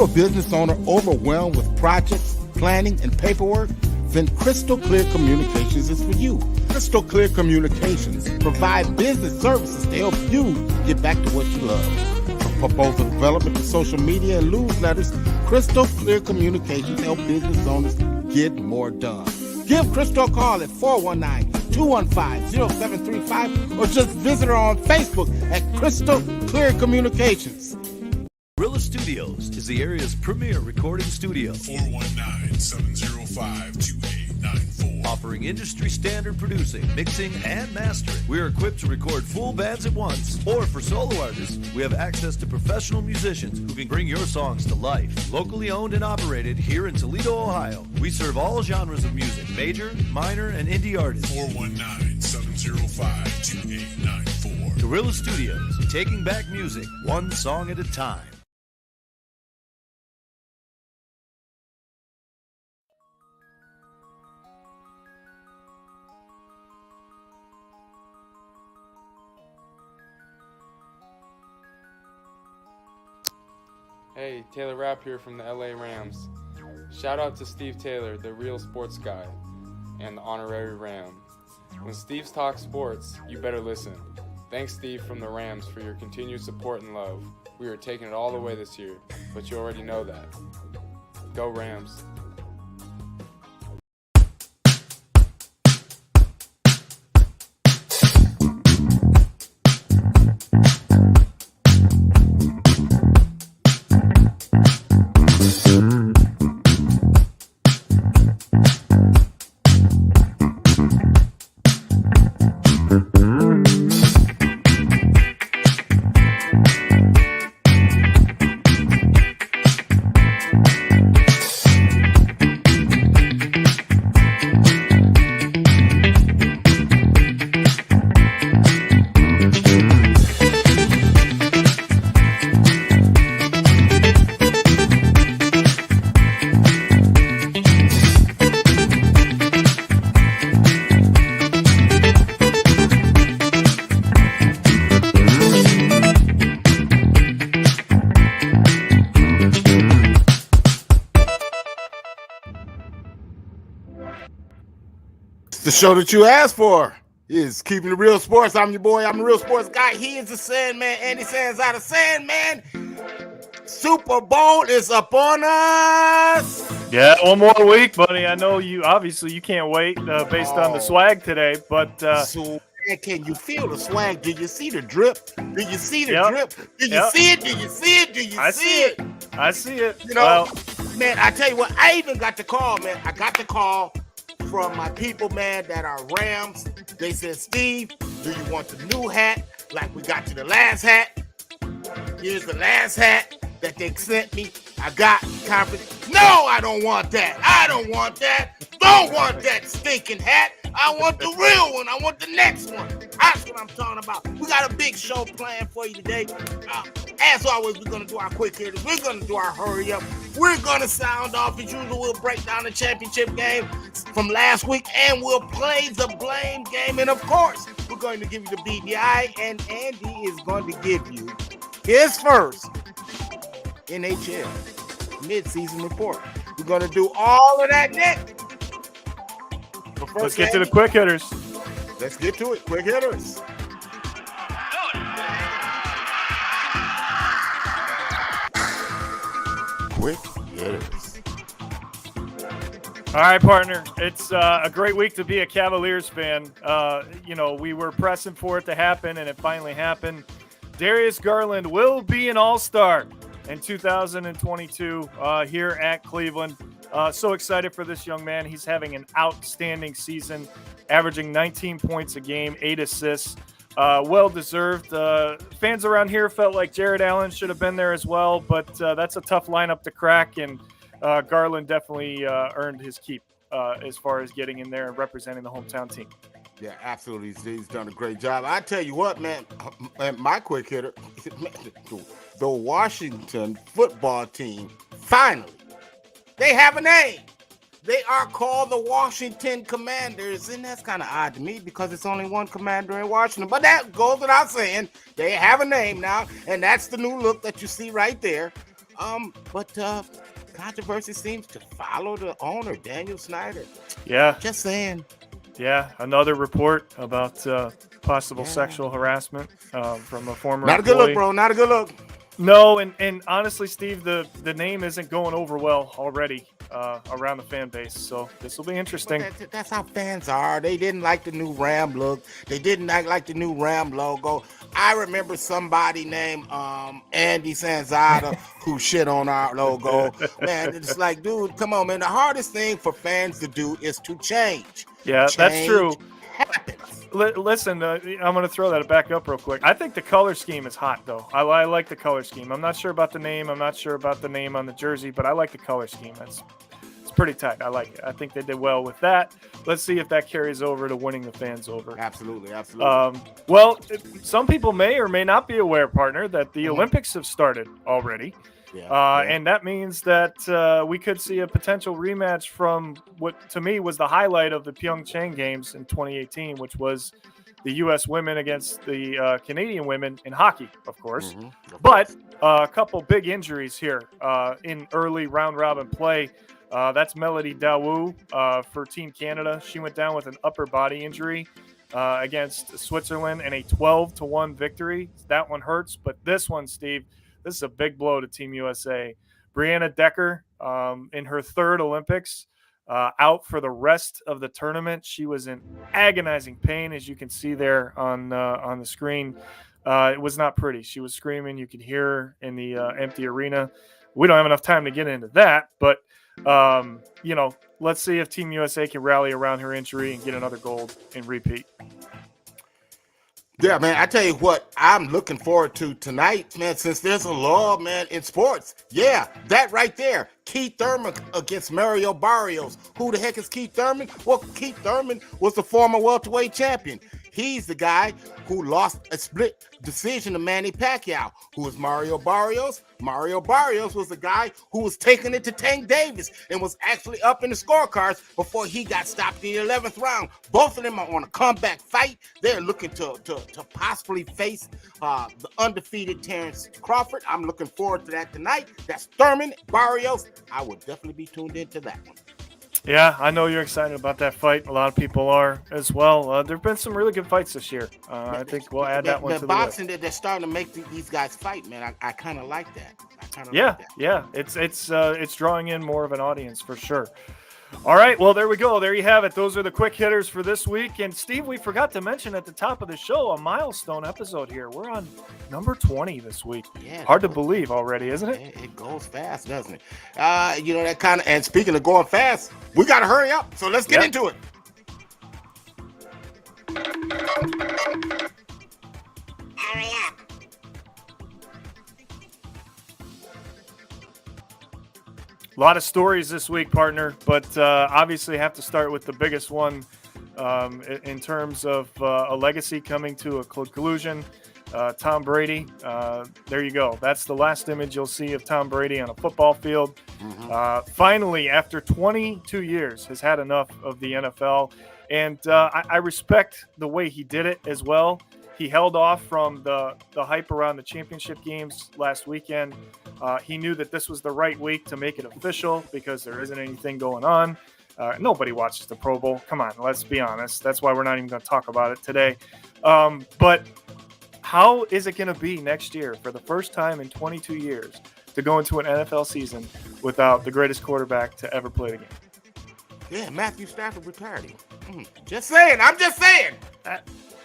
a business owner overwhelmed with projects, planning, and paperwork? Then Crystal Clear Communications is for you. Crystal Clear Communications provide business services to help you get back to what you love. From proposal development to social media and newsletters, Crystal Clear Communications help business owners get more done. Give Crystal a call at 419-215-0735 or just visit her on Facebook at Crystal Clear Communications. Gorilla Studios is the area's premier recording studio. 419-705-2894. Offering industry standard producing, mixing, and mastering. We are equipped to record full bands at once. Or for solo artists, we have access to professional musicians who can bring your songs to life. Locally owned and operated here in Toledo, Ohio. We serve all genres of music, major, minor, and indie artists. 419-705-2894. Gorilla Studios, taking back music one song at a time. Hey, Taylor Rapp here from the LA Rams. Shout out to Steve Taylor, the real sports guy, and the honorary Ram. When Steve's talks sports, you better listen. Thanks, Steve from the Rams, for your continued support and love. We are taking it all the way this year, but you already know that. Go Rams. The show that you asked for is Keeping It Real Sports. I'm your boy. I'm a real sports guy. He is the Sandman. Andy Sands out of Sandman. Super Bowl is up on us. Yeah, one more week, buddy. I know you can't wait based on the swag today, but swag, can you feel the swag? Do you see the drip? Do you see the drip? Do you Yep. see it? Do you see it? Do you see it? I see it. You know, man, I tell you what, I even got the call, man. I got the call from my people, man, that are Rams. They said, Steve, do you want the new hat? Like we got you the last hat. Here's the last hat that they sent me. I got confidence. No, I don't want that. I don't want that. Don't want that stinking hat. I want the real one. I want the next one. That's what I'm talking about. We got a big show planned for you today. As always, we're going to do our quick hitters. We're going to do our hurry up. We're going to sound off. As usual, we'll break down the championship game from last week, and we'll play the blame game. And, of course, we're going to give you the BDI, and Andy is going to give you his first NHL midseason report. We're going to do all of that next. Let's get to the quick hitters. Let's get to it. Quick hitters. Quick hitters. All right, partner. It's a great week to be a Cavaliers fan. We were pressing for it to happen, and it finally happened. Darius Garland will be an all-star in 2022 here at Cleveland. So excited for this young man. He's having an outstanding season, averaging 19 points a game, 8 assists. Well-deserved. Fans around here felt like Jared Allen should have been there as well, but that's a tough lineup to crack, and Garland definitely earned his keep as far as getting in there and representing the hometown team. Yeah, absolutely. He's done a great job. I tell you what, man, my quick hitter, the Washington football team, finally, they have a name. They are called the Washington Commanders, and that's kind of odd to me because it's only one commander in Washington. But that goes without saying. They have a name now, and that's the new look that you see right there. But controversy seems to follow the owner, Daniel Snyder. Yeah, Just saying. yeah. Another report about possible Yeah. sexual harassment from a former Not a good employee. look, bro. Not a good look. No, and honestly, Steve, the name isn't going over well already around the fan base. So this will be interesting. But that's how fans are. They didn't like the new Ram look. They didn't like the new Ram logo. I remember somebody named Andy Sanzada who shit on our logo. Man, it's like, dude, come on, man. The hardest thing for fans to do is to change. Yeah, that's true. Change happens. Listen, I'm going to throw that back up real quick. I think the color scheme is hot, though. I like the color scheme. I'm not sure about the name. I'm not sure about the name on the jersey, but I like the color scheme. It's pretty tight. I like it. I think they did well with that. Let's see if that carries over to winning the fans over. Absolutely, absolutely. Well, some people may or may not be aware, partner, that the Olympics have started already. Yeah, And that means that we could see a potential rematch from what to me was the highlight of the Pyeongchang Games in 2018, which was the U.S. women against the Canadian women in hockey, of course. But a couple big injuries here in early round-robin play. That's Melody Dawu for Team Canada. She went down with an upper body injury against Switzerland in a 12-1 victory. That one hurts, but this one, Steve, this is a big blow to Team USA. Brianna Decker, in her third Olympics, out for the rest of the tournament. She was in agonizing pain, as you can see there on the screen. It was not pretty. She was screaming. You could hear her in the empty arena. We don't have enough time to get into that, but let's see if Team USA can rally around her injury and get another gold and repeat. Yeah, man, I tell you what, I'm looking forward to tonight, man, since there's a law, man, in sports. Yeah, that right there. Keith Thurman against Mario Barrios. Who the heck is Keith Thurman? Well, Keith Thurman was the former welterweight champion. He's the guy who lost a split decision to Manny Pacquiao. Who is Mario Barrios? Mario Barrios was the guy who was taking it to Tank Davis and was actually up in the scorecards before he got stopped in the 11th round. Both of them are on a comeback fight. They're looking to possibly face the undefeated Terrence Crawford. I'm looking forward to that tonight. That's Thurman, Barrios. I would definitely be tuned into that one. Yeah, I know you're excited about that fight. A lot of people are as well. There have been some really good fights this year. I think we'll add that one to the boxing list. They're starting to make these guys fight, man. I kind of like that. Yeah. It's drawing in more of an audience for sure. All right, well, there we go. There you have it. Those are the quick hitters for this week. And, Steve, we forgot to mention at the top of the show a milestone episode here. We're on number 20 this week. Yeah, hard to believe already, isn't it? It goes fast, doesn't it? That kind of – and speaking of going fast, we got to hurry up. So let's get into it. Hurry up. A lot of stories this week, partner, but obviously have to start with the biggest one in terms of a legacy coming to a conclusion. Tom Brady, there you go. That's the last image you'll see of Tom Brady on a football field. Finally, after 22 years, has had enough of the NFL. And I respect the way he did it as well. He held off from the hype around the championship games last weekend. He knew that this was the right week to make it official because there isn't anything going on. Nobody watches the Pro Bowl. Come on, let's be honest. That's why we're not even going to talk about it today. But how is it going to be next year for the first time in 22 years to go into an NFL season without the greatest quarterback to ever play the game? Yeah, Matthew Stafford retired him. Just saying. I'm just saying.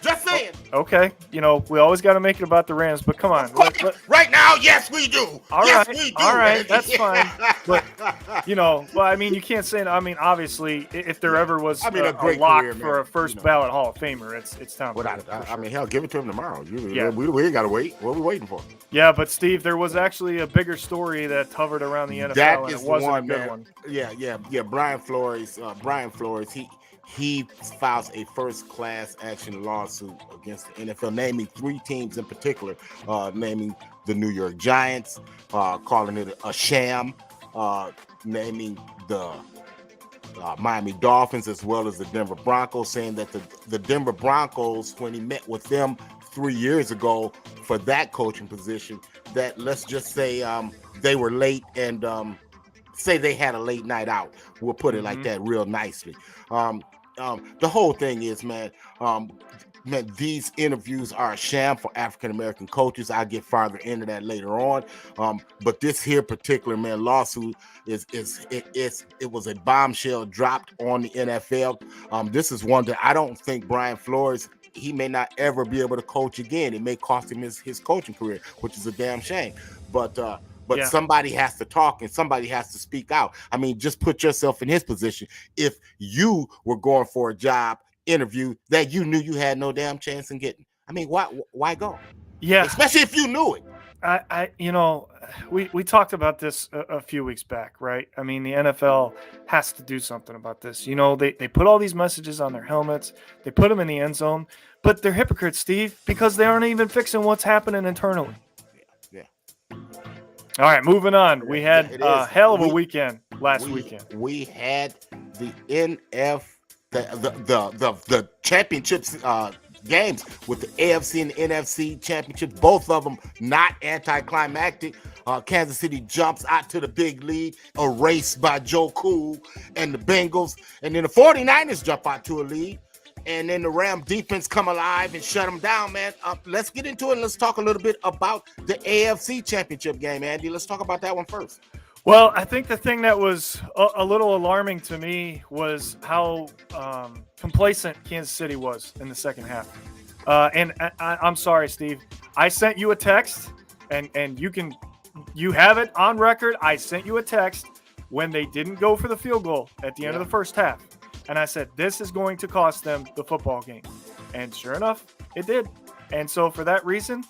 Just saying. Okay. We always got to make it about the Rams, but come on. Right now, yes, we do. We do. All right. Baby. That's fine. But, you can't say, obviously, if there ever was a great lock career, for a first ballot Hall of Famer, it's Tom Brady. Hell, give it to him tomorrow. Yeah. We ain't got to wait. What are we waiting for? Yeah, but, Steve, there was actually a bigger story that hovered around the NFL, and it wasn't a good one. Yeah. Brian Flores, he files a first-class action lawsuit against the NFL, naming 3 teams in particular, naming the New York Giants, calling it a sham, naming the Miami Dolphins as well as the Denver Broncos, saying that the Denver Broncos, when he met with them, 3 years ago for that coaching position that, let's just say, they were late and say they had a late night out. We'll put it like that real nicely. The whole thing is, man, these interviews are a sham for African American coaches. I'll get farther into that later on. But this here particular lawsuit it was a bombshell dropped on the NFL. This is one that I don't think Brian Flores, he may not ever be able to coach again. It may cost him his coaching career, which is a damn shame. But somebody has to talk and somebody has to speak out. I mean, just put yourself in his position. If you were going for a job interview that you knew you had no damn chance in getting, I mean, why go? Yeah, especially if you knew it. We talked about this a few weeks back, right? I mean, the NFL has to do something about this. They put all these messages on their helmets, they put them in the end zone, but they're hypocrites, Steve, because they aren't even fixing what's happening internally. Yeah. All right, moving on. We had a hell of a weekend last weekend. We had the the championships games with the AFC and the NFC championships, both of them not anticlimactic. Kansas City jumps out to the big lead, erased by Joe Cool and the Bengals, and then the 49ers jump out to a lead, and then the Ram defense come alive and shut them down, man. Let's get into it and let's talk a little bit about the AFC championship game, Andy. Let's talk about that one first. Well, I think the thing that was a little alarming to me was how complacent Kansas City was in the second half. And I'm sorry, Steve. I sent you a text, and you have it on record. I sent you a text when they didn't go for the field goal at the end of the first half. And I said, this is going to cost them the football game. And sure enough, it did. And so for that reason,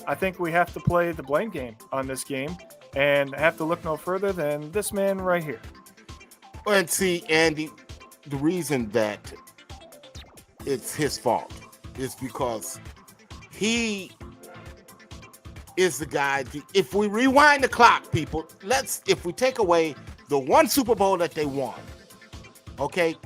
I think we have to play the blame game on this game and have to look no further than this man right here. And see, Andy, the reason that it's his fault is because he is the guy. If we rewind the clock, people, if we take away the one Super Bowl that they won, okay,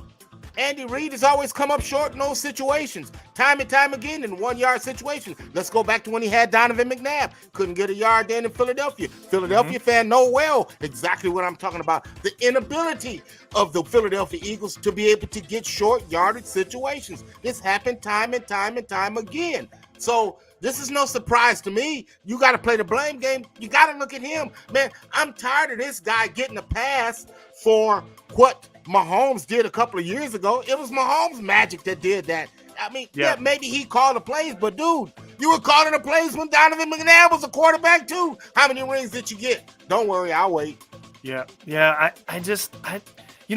Andy Reid has always come up short in those situations, time and time again in 1 yard situations. Let's go back to when he had Donovan McNabb. Couldn't get a yard then in Philadelphia. Philadelphia fan know well exactly what I'm talking about. The inability of the Philadelphia Eagles to be able to get short yardage situations. This happened time and time and time again. So this is no surprise to me. You got to play the blame game. You got to look at him. Man, I'm tired of this guy getting a pass for what Mahomes did a couple of years ago. It was Mahomes' magic that did that. I mean, yeah, maybe he called the plays, but dude, you were calling the plays when Donovan McNabb was a quarterback too. How many rings did you get? Don't worry, I'll wait. Yeah.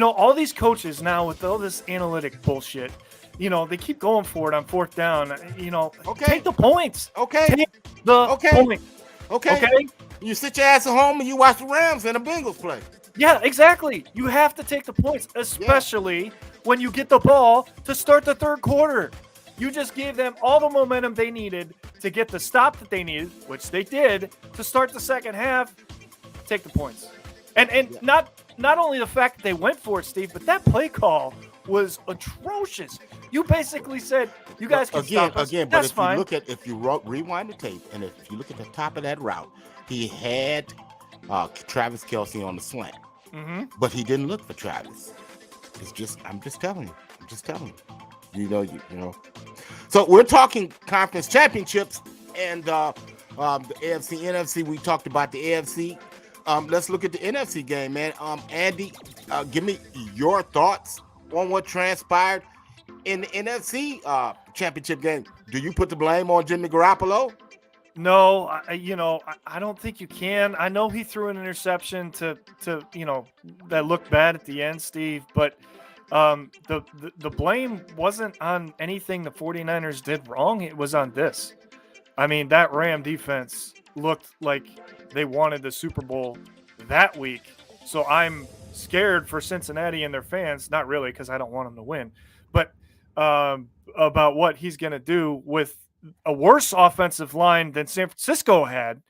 All these coaches now with all this analytic bullshit, they keep going for it on fourth down. Okay. Take the points. Okay. Take the points. Okay. You sit your ass at home and you watch the Rams and the Bengals play. Yeah, exactly. You have to take the points, especially when you get the ball to start the third quarter. You just gave them all the momentum they needed to get the stop that they needed, which they did, to start the second half. Take the points. And not only the fact that they went for it, Steve, but that play call was atrocious. You basically said, you guys can stop us. Again, that's but fine. if you rewind the tape, and if you look at the top of that route, he had Travis Kelce on the slant, but he didn't look for Travis. I'm just telling you. You know. So we're talking conference championships and the AFC, NFC. We talked about the AFC. Let's look at the NFC game, man. Andy, give me your thoughts on what transpired in the NFC championship game. Do you put the blame on Jimmy Garoppolo? No, I don't think you can. I know he threw an interception to that looked bad at the end, Steve, but the blame wasn't on anything the 49ers did wrong. It was on this. I mean, that Ram defense looked like they wanted the Super Bowl that week. So I'm scared for Cincinnati and their fans, not really because I don't want them to win, but about what he's going to do with a worse offensive line than San Francisco had.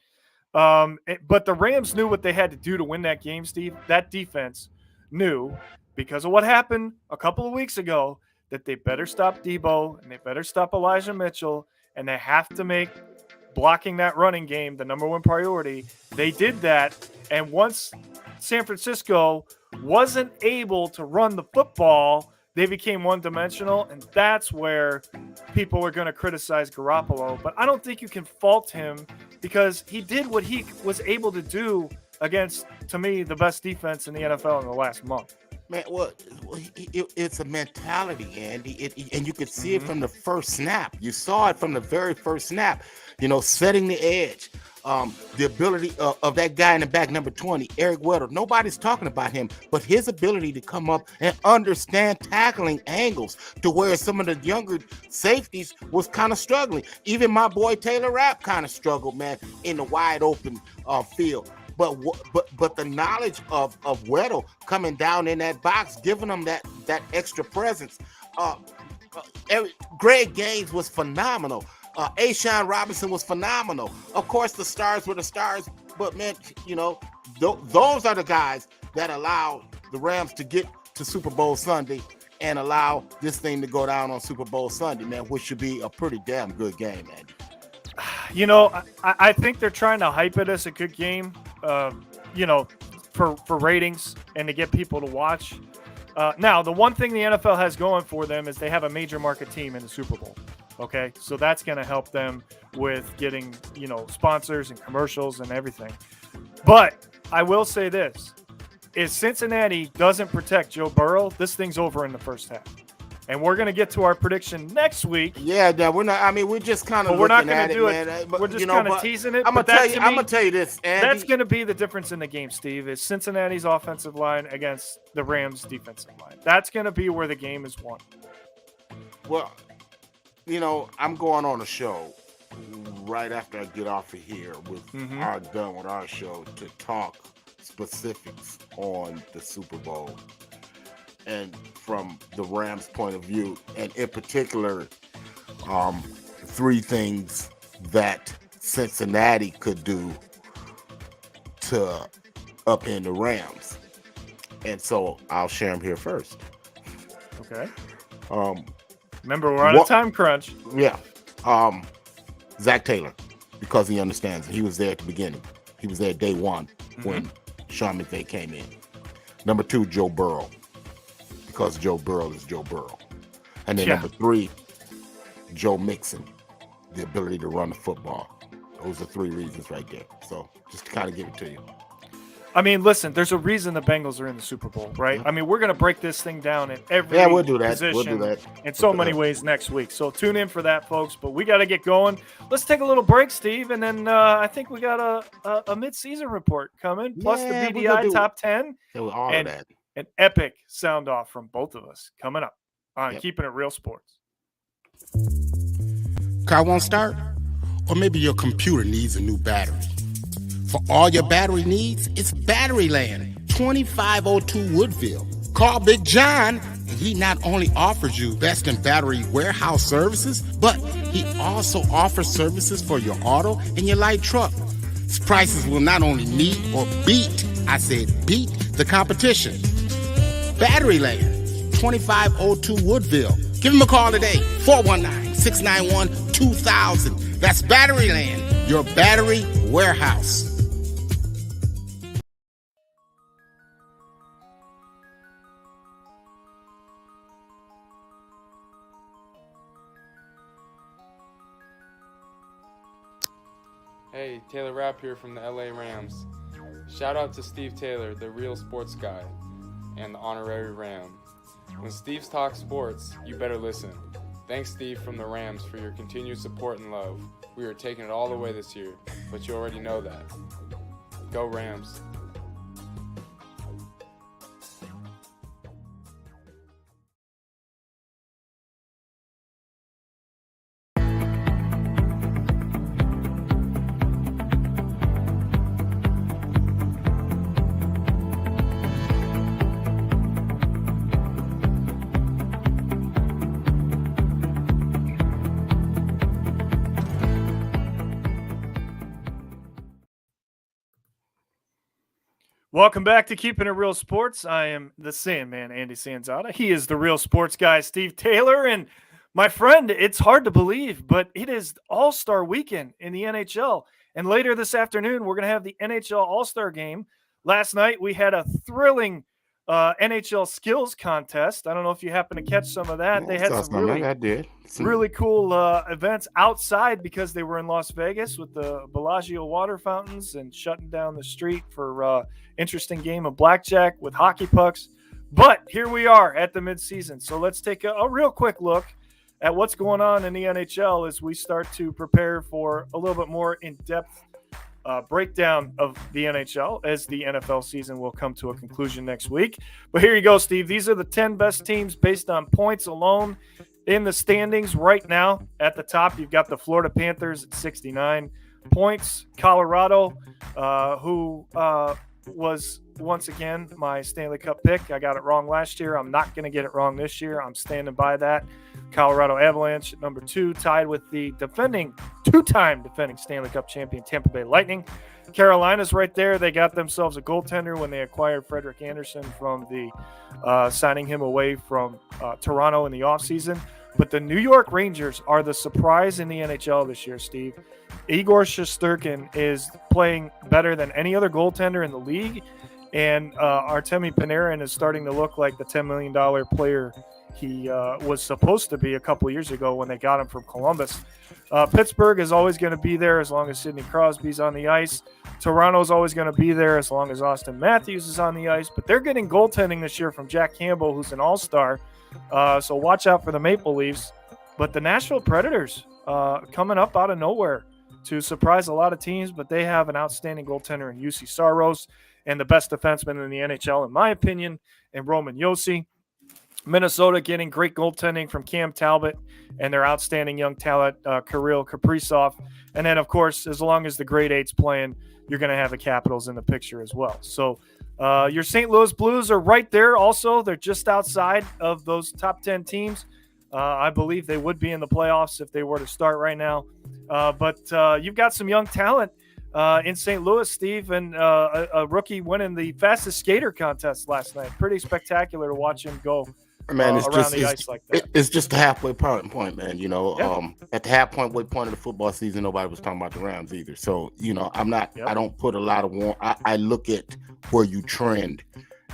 But the Rams knew what they had to do to win that game, Steve. That defense knew, because of what happened a couple of weeks ago, that they better stop Debo and they better stop Elijah Mitchell and they have to make blocking that running game the number one priority. They did that, and once San Francisco wasn't able to run the football, they became one-dimensional, and that's where people are going to criticize Garoppolo. But I don't think you can fault him because he did what he was able to do against, to me, the best defense in the NFL in the last month. Man, well, it's a mentality, Andy, and you could see it from the first snap. You saw it from the very first snap, setting the edge. The ability of that guy in the back, number 20, Eric Weddle. Nobody's talking about him, but his ability to come up and understand tackling angles to where some of the younger safeties was kind of struggling. Even my boy Taylor Rapp kind of struggled, man, in the wide open field. But the knowledge of Weddle coming down in that box, giving them that extra presence. Greg Gaines was phenomenal. Ashawn Robinson was phenomenal. Of course, the stars were the stars, but man, those are the guys that allow the Rams to get to Super Bowl Sunday and allow this thing to go down on Super Bowl Sunday, man, which should be a pretty damn good game, Andy. I think they're trying to hype it as a good game, for ratings and to get people to watch. Now, the one thing the NFL has going for them is they have a major market team in the Super Bowl. Okay, so that's going to help them with getting, sponsors and commercials and everything. But I will say this. If Cincinnati doesn't protect Joe Burrow, this thing's over in the first half. And we're going to get to our prediction next week. Yeah, we're not. I mean, we're just kind of. But we're not going to do it. Man. We're just kind of teasing it. I'm gonna tell you this, Andy. That's going to be the difference in the game, Steve. Is Cincinnati's offensive line against the Rams' defensive line. That's going to be where the game is won. Well, I'm going on a show right after I get off of here with done with our show to talk specifics on the Super Bowl. And from the Rams' point of view, and in particular, 3 things that Cincinnati could do to upend the Rams. And so I'll share them here first. Okay. Remember, we're on a time crunch. Yeah. Zach Taylor, because he understands it. He was there at the beginning. He was there day one when Sean McVay came in. Number 2, Joe Burrow, because Joe Burrow is Joe Burrow. And then number 3, Joe Mixon, the ability to run the football. Those are 3 reasons right there. So just to kind of give it to you. I mean, listen, there's a reason the Bengals are in the Super Bowl, right? Mm-hmm. I mean, we're going to break this thing down in every we'll do that. position We'll do that. in so many ways next week. So tune in for that, folks. But we got to get going. Let's take a little break, Steve, and then I think we got a mid-season report coming, plus the BDI top 10 and that. An epic sound-off from both of us coming up on Keeping It Real Sports. Car won't start? Or maybe your computer needs a new battery. For all your battery needs, it's Batteryland, 2502 Woodville. Call Big John, and he not only offers you best in battery warehouse services, but he also offers services for your auto and your light truck. His prices will not only meet or beat, I said beat, the competition. Batteryland, 2502 Woodville. Give him a call today, 419-691-2000. That's Batteryland, your battery warehouse. Hey, Taylor Rapp here from the LA Rams. Shout out to Steve Taylor, the real sports guy, and the honorary Ram. When Steve talks sports, you better listen. Thanks, Steve from the Rams, for your continued support and love. We are taking it all the way this year, but you already know that. Go Rams. Welcome back to Keeping It Real Sports. I am the Sandman, Andy Sanzada. He is the real sports guy, Steve Taylor. And My friend, it's hard to believe, but it is All-Star weekend in the NHL. And later this afternoon, we're going to have the NHL All-Star game. Last night, we had a thrilling NHL skills contest. I don't know if you happen to catch some of that. They had some really cool events outside because they were in Las Vegas with the Bellagio water fountains and shutting down the street for interesting game of blackjack with hockey pucks. But here we are at the midseason. So let's take a real quick look at what's going on in the NHL as we start to prepare for a little bit more in-depth breakdown of the NHL as the NFL season will come to a conclusion next week. But here you go, Steve. These are the 10 best teams based on points alone in the standings right now. At the top, you've got the Florida Panthers at 69 points. Colorado, who was once again my Stanley Cup pick. I got it wrong last year. I'm not going to get it wrong this year. I'm standing by that. Colorado Avalanche at number 2, tied with the two-time defending Stanley Cup champion Tampa Bay Lightning. Carolina's right there. They got themselves a goaltender when they acquired Frederik Andersen from the signing him away from Toronto in the offseason. But the New York Rangers are the surprise in the NHL this year, Steve. Igor Shesterkin is playing better than any other goaltender in the league, and Artemi Panarin is starting to look like the $10 million player he was supposed to be a couple years ago when they got him from Columbus. Pittsburgh is always going to be there as long as Sidney Crosby's on the ice. Toronto's always going to be there as long as Austin Matthews is on the ice. But they're getting goaltending this year from Jack Campbell, who's an all-star. So watch out for the Maple Leafs. But the Nashville Predators coming up out of nowhere to surprise a lot of teams, but they have an outstanding goaltender in UC Saros and the best defenseman in the NHL, in my opinion, and Roman Josi. Minnesota getting great goaltending from Cam Talbot and their outstanding young talent, Kirill Kaprizov. And then, of course, as long as the grade 8's playing, you're going to have the Capitals in the picture as well. So your St. Louis Blues are right there also. They're just outside of those top 10 teams. I believe they would be in the playoffs if they were to start right now. But you've got some young talent in St. Louis, Steve, and a rookie winning the fastest skater contest last night. Pretty spectacular to watch him go Man, it's around just the ice like that. it's just the halfway point, man. You know, Yeah. At the halfway point of the football season, nobody was talking about the Rams either. So, you know, I'm not. Yep. I don't put a lot of I look at where you trend,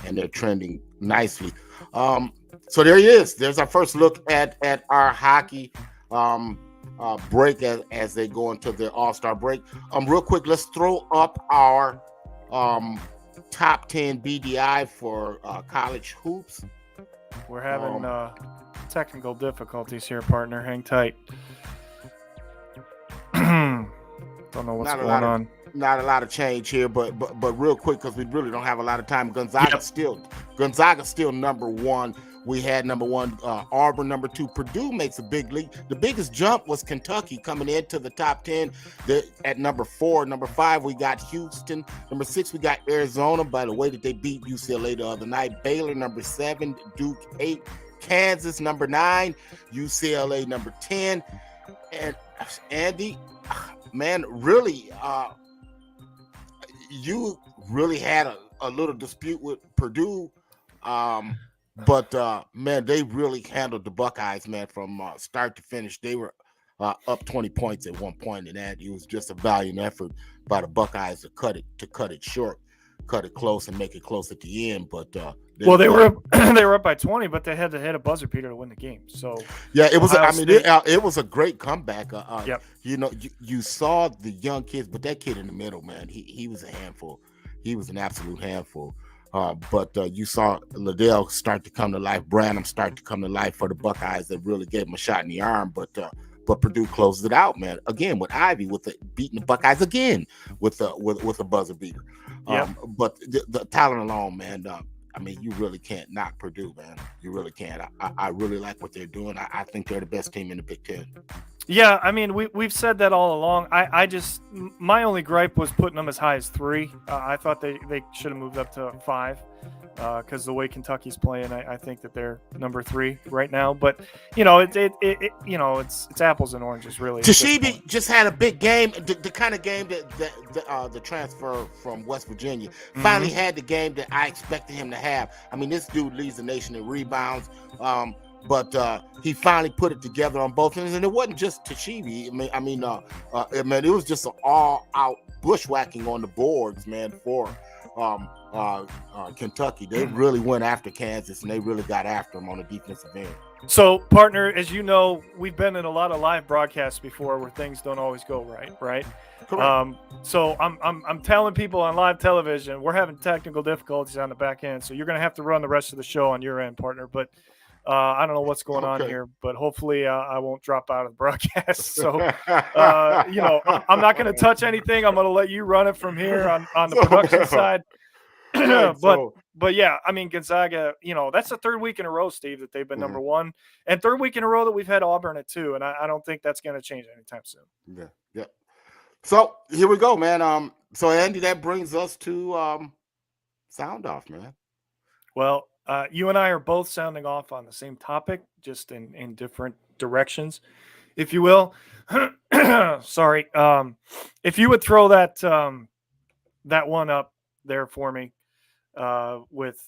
and they're trending nicely. So there he is. There's our first look at our hockey break as they go into the All-Star break. Real quick, let's throw up our top 10 BDI for college hoops. We're having technical difficulties here, partner. Hang tight. Don't know what's going on. Not a lot of change here, but real quick, because we really don't have a lot of time. Gonzaga's still number one. We had number one Auburn, number 2 Purdue makes a big leap. The biggest jump was Kentucky coming into the top 10. At number 4, number 5 we got Houston. Number 6 we got Arizona. By the way that they beat UCLA the other night. Baylor number 7, Duke 8, Kansas number 9, UCLA number 10. And Andy, man, really, you really had a little dispute with Purdue. But man, they really handled the Buckeyes, man, from start to finish. They were up 20 points at one point, and that it was just a valiant effort by the Buckeyes to cut it short, cut it close, and make it close at the end. But they were up by 20, but they had to hit a buzzer beater to win the game. So yeah, it was. It was a great comeback. Yep. You know, you saw the young kids, but that kid in the middle, man, he was a handful. He was an absolute handful. But you saw Liddell start to come to life. Branham start to come to life for the Buckeyes that really gave him a shot in the arm. But Purdue closed it out, man. Again with Ivy beating the Buckeyes again with a buzzer beater. But the talent alone, man. I mean, you really can't knock Purdue, man. You really can't. I really like what they're doing. I think they're the best team in the Big Ten. Yeah, I mean, we've said that all along. I just my only gripe was putting them as high as 3. I thought they should have moved up to 5 because the way Kentucky's playing, I think that they're number 3 right now. But you know, it's apples and oranges really. Toshiba just had a big game, the kind of game that the transfer from West Virginia finally had the game that I expected him to have. I mean, this dude leads the nation in rebounds. but he finally put it together on both ends, and it wasn't just Toshiba. It was just an all-out bushwhacking on the boards, man, for Kentucky. They really went after Kansas, and they really got after them on the defensive end. So, partner, as you know, we've been in a lot of live broadcasts before where things don't always go right? Correct. So I'm telling people on live television we're having technical difficulties on the back end, so you're going to have to run the rest of the show on your end, partner. But I don't know what's going on here, but hopefully I won't drop out of the broadcast. So, I'm not going to touch anything. I'm going to let you run it from here on the production side. But yeah, I mean, Gonzaga, that's the third week in a row, Steve, that they've been number one, and third week in a row that we've had Auburn at 2, and I don't think that's going to change anytime soon. Yeah. So here we go, man. So Andy, that brings us to sound off, man. Well, you and I are both sounding off on the same topic, just in different directions, if you will. Sorry. If you would throw that one up there for me with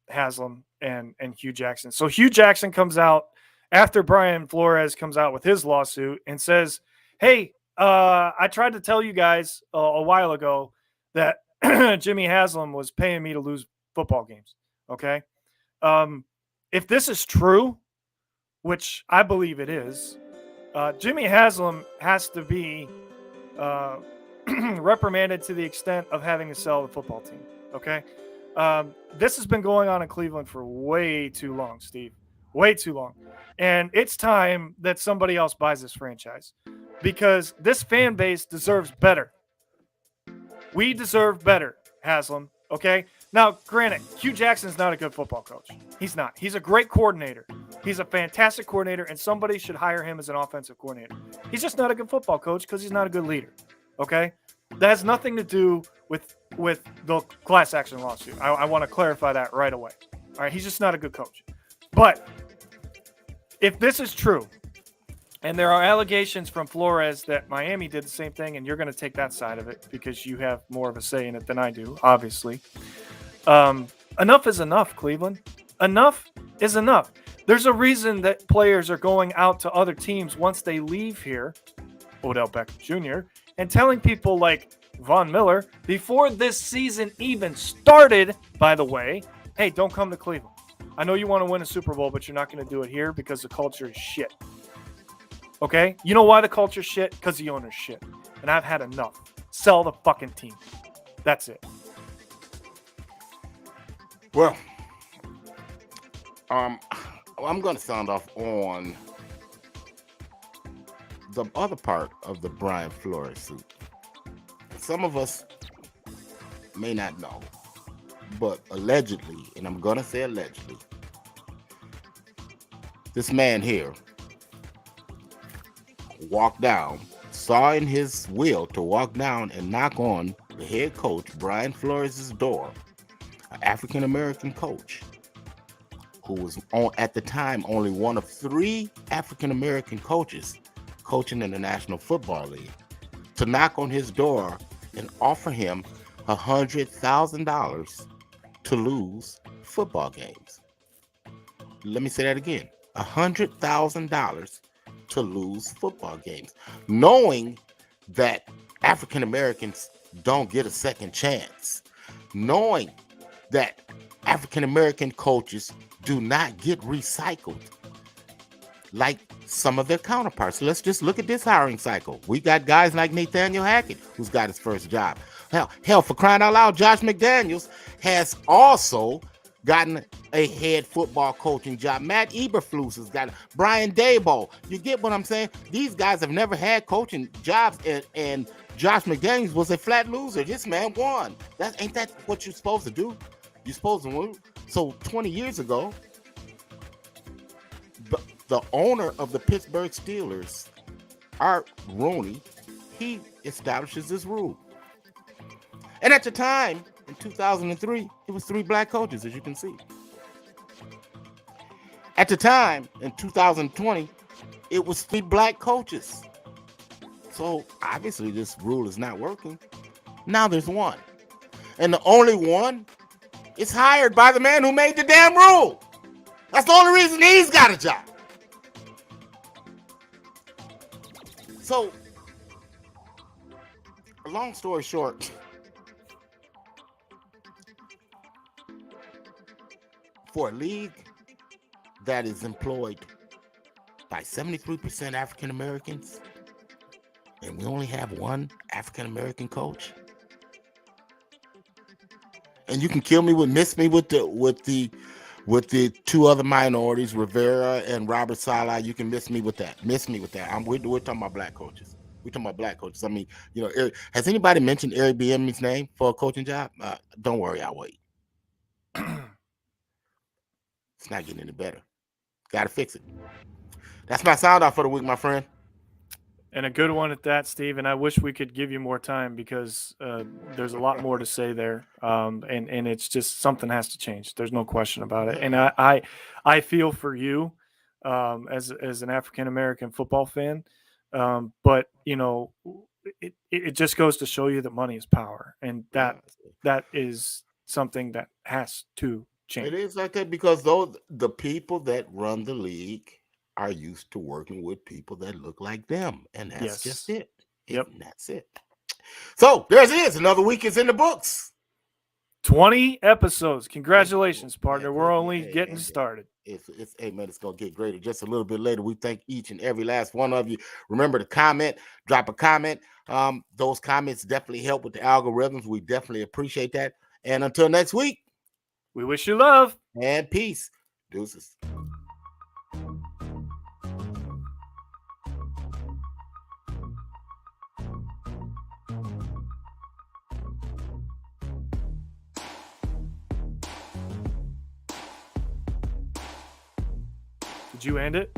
Haslam and Hugh Jackson. So Hugh Jackson comes out after Brian Flores comes out with his lawsuit and says, hey, I tried to tell you guys a while ago that Jimmy Haslam was paying me to lose football games. Okay. If this is true, which I believe it is, Jimmy Haslam has to be reprimanded to the extent of having to sell the football team. Okay. This has been going on in Cleveland for way too long, Steve. Way too long. And it's time that somebody else buys this franchise because this fan base deserves better. We deserve better, Haslam. Okay. Now, granted, Hugh Jackson's not a good football coach. He's not. He's a great coordinator. He's a fantastic coordinator, and somebody should hire him as an offensive coordinator. He's just not a good football coach because he's not a good leader. Okay. That has nothing to do with the class action lawsuit. I want to clarify that right away. All right. He's just not a good coach. But if this is true, and there are allegations from Flores that Miami did the same thing, and you're going to take that side of it because you have more of a say in it than I do, obviously. Enough is enough, Cleveland. Enough is enough. There's a reason that players are going out to other teams once they leave here, Odell Beckham Jr., and telling people like Von Miller, before this season even started, by the way, hey, don't come to Cleveland. I know you want to win a Super Bowl, but you're not going to do it here because the culture is shit. Okay? You know why the culture's shit? Because the owner's shit. And I've had enough. Sell the fucking team. That's it. Well, I'm going to sound off on the other part of the Brian Flores suit. Some of us may not know, but allegedly, and I'm going to say allegedly, this man here walked down, saw in his will to walk down and knock on the head coach, Brian Flores' door, an African-American coach who was at the time only one of 3 African-American coaches coaching in the National Football League, to knock on his door and offer him $100,000 to lose football games. Let me say that again. $100,000 to lose football games, knowing that African Americans don't get a second chance, knowing that African American coaches do not get recycled like some of their counterparts. Let's just look at this hiring cycle. We got guys like Nathaniel Hackett, who's got his first job. Hell, for crying out loud, Josh McDaniels has also gotten a head football coaching job. Matt Eberflus has got Brian Daboll. You get what I'm saying? These guys have never had coaching jobs, and Josh McDaniels was a flat loser. This man won. Ain't that what you're supposed to do? You're supposed to win. So 20 years ago, the owner of the Pittsburgh Steelers, Art Rooney, he establishes this rule. And at the time, in 2003, it was 3 black coaches, as you can see. At the time, in 2020, it was 3 black coaches. So obviously this rule is not working. Now there's one. And the only one is hired by the man who made the damn rule. That's the only reason he's got a job. So, long story short, for a league that is employed by 73% African Americans, and we only have one African American coach, and you can kill me with the two other minorities, Rivera and Robert Saleh. You can miss me with that. We're talking about black coaches. We're talking about black coaches. I mean, has anybody mentioned Eric Bieniemy's name for a coaching job? Don't worry, I'll wait. It's not getting any better. Got to fix it. That's my sound off for the week, my friend. And a good one at that, Steve. And I wish we could give you more time because there's a lot more to say there. And it's just something has to change. There's no question about it. And I feel for you as an African-American football fan. But, it just goes to show you that money is power. And that is something that has to change. It is like that because the people that run the league are used to working with people that look like them, and that's just it. Yep, and that's it. So there it is. Another week is in the books. 20 episodes. Congratulations, partner. We're only getting started. Hey man, it's gonna get greater just a little bit later. We thank each and every last one of you. Remember to comment, drop a comment. Those comments definitely help with the algorithms. We definitely appreciate that. And until next week, we wish you love and peace. Deuces. Did you end it?